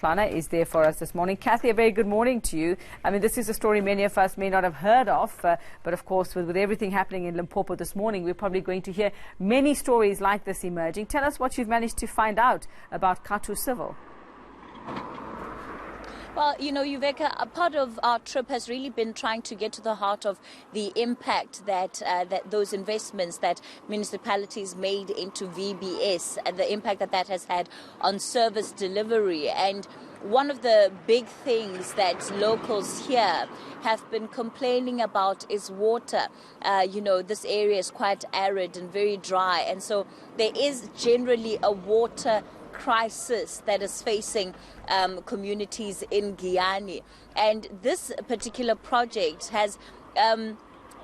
Motlana is there for us this morning. Kathy, a very good morning to you. I mean, this is a story many of us may not have heard of, but of course, with everything happening in Limpopo this morning, we're probably going to hear many stories like this emerging. Tell us what you've managed to find out about Khato Civil. Well, you know, Yuveka, a part of our trip has really been trying to get to the heart of the impact that those investments that municipalities made into VBS and the impact that has had on service delivery. And one of the big things that locals here have been complaining about is water. You know, this area is quite arid and very dry, and so there is generally a water crisis that is facing communities in Giyani. And this particular project has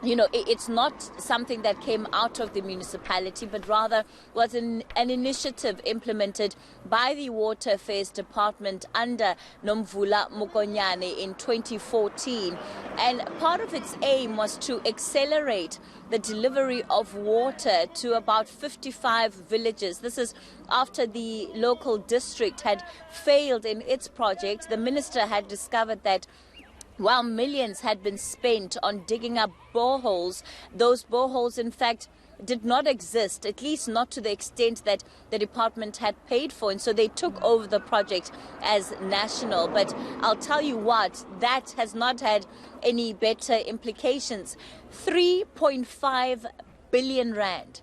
you know, it's not something that came out of the municipality, but rather was an initiative implemented by the Water Affairs Department under Nomvula Mokonyane in 2014. And part of its aim was to accelerate the delivery of water to about 55 villages. This is after the local district had failed in its project. The minister had discovered that while millions had been spent on digging up boreholes, those boreholes, in fact, did not exist, at least not to the extent that the department had paid for. And so they took over the project as national. But I'll tell you what, that has not had any better implications. 3.5 billion rand.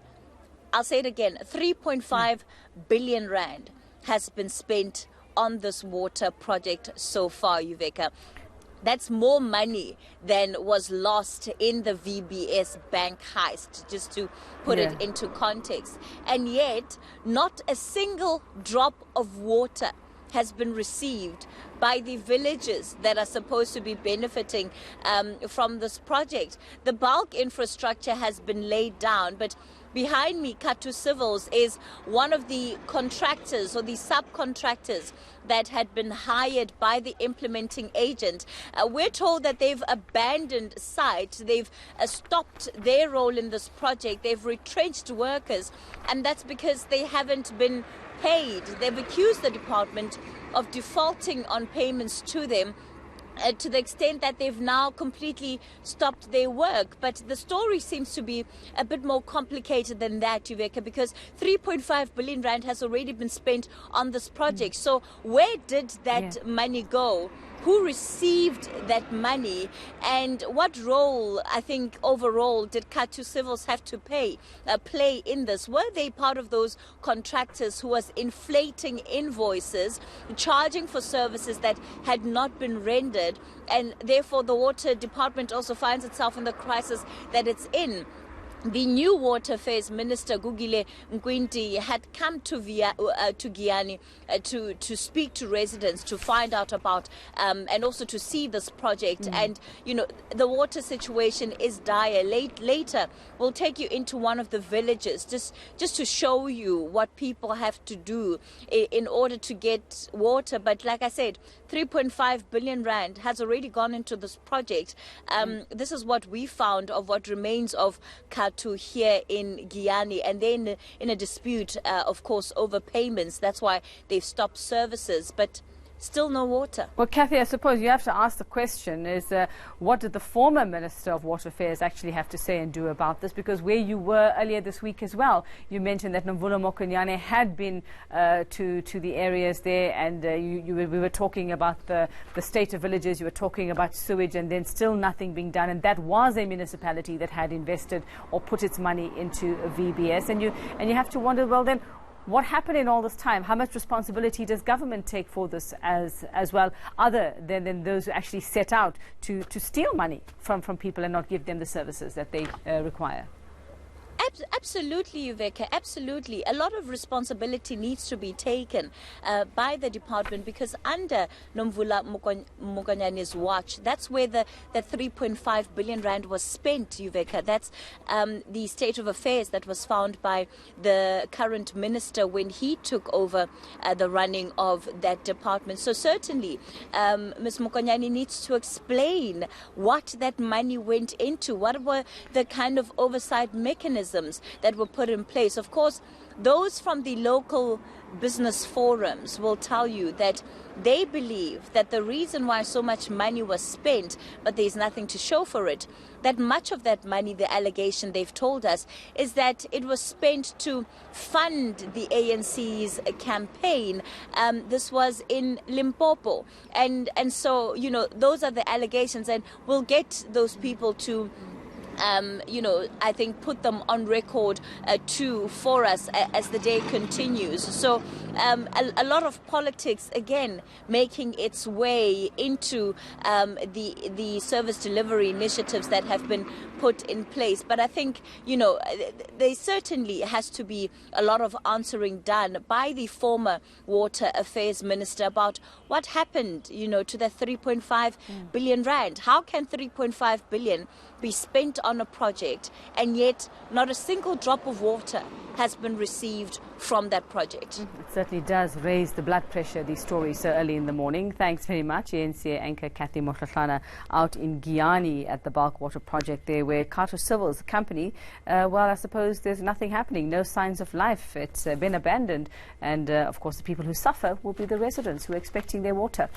I'll say it again, 3.5 billion rand has been spent on this water project so far, Yuveka. That's more money than was lost in the VBS bank heist, just to put it into context. And yet, not a single drop of water has been received by the villages that are supposed to be benefiting from this project. The bulk infrastructure has been laid down, but behind me, Khato Civils is one of the contractors or the subcontractors that had been hired by the implementing agent. We're told that they've abandoned site, they've stopped their role in this project, they've retrenched workers, and that's because they haven't been paid. They've accused the department of defaulting on payments to them, to the extent that they've now completely stopped their work. But the story seems to be a bit more complicated than that, Yuveka, because 3.5 billion rand has already been spent on this project. So where did that money go? Who received that money, and what role, I think, overall did Khato Civils have to play in this? Were they part of those contractors who was inflating invoices, charging for services that had not been rendered, and therefore the water department also finds itself in the crisis that it's in? The new Water Affairs Minister, Gugile Nkwinti, had come to Giyani to speak to residents, to find out about and also to see this project. And, you know, the water situation is dire. Later, we'll take you into one of the villages just to show you what people have to do in order to get water. But like I said, 3.5 billion rand has already gone into this project. This is what we found of what remains of Khato here in Giyani, and then in a dispute, of course, over payments. That's why they've stopped services, but still no water. Well, Kathy, I suppose you have to ask the question is what did the former Minister of Water Affairs actually have to say and do about this? Because where you were earlier this week as well, you mentioned that Nomvula Mokonyane had been to the areas there, and we were talking about the state of villages, you were talking about sewage, and then still nothing being done. And that was a municipality that had invested or put its money into VBS. And you have to wonder, well then, what happened in all this time? How much responsibility does government take for this as well, other than those who actually set out to steal money from people and not give them the services that they require? Absolutely, Yuveka, absolutely. A lot of responsibility needs to be taken by the department, because under Nomvula Mokonyane's watch, that's where the 3.5 billion rand was spent, Yuveka. That's the state of affairs that was found by the current minister when he took over the running of that department. So certainly, Ms. Mokonyane needs to explain what that money went into. What were the kind of oversight mechanisms that were put in place? Of course, those from the local business forums will tell you that they believe that the reason why so much money was spent, but there's nothing to show for it, that much of that money, the allegation they've told us, is that it was spent to fund the ANC's campaign. This was in Limpopo. And so, those are the allegations, and we'll get those people to I think put them on record too for us as the day continues. So a lot of politics, again, making its way into the service delivery initiatives that have been put in place. But I think, there certainly has to be a lot of answering done by the former Water Affairs Minister about what happened, to that 3.5 billion rand. How can 3.5 billion be spent on a project and yet not a single drop of water has been received from that project? It certainly does raise the blood pressure, these stories so early in the morning. Thanks very much, ANC anchor Kathy Mohlahlana out in Giyani at the Bulk Water Project there, where Khato Civil's company, I suppose there's nothing happening, no signs of life. It's been abandoned, and of course the people who suffer will be the residents who are expecting their water.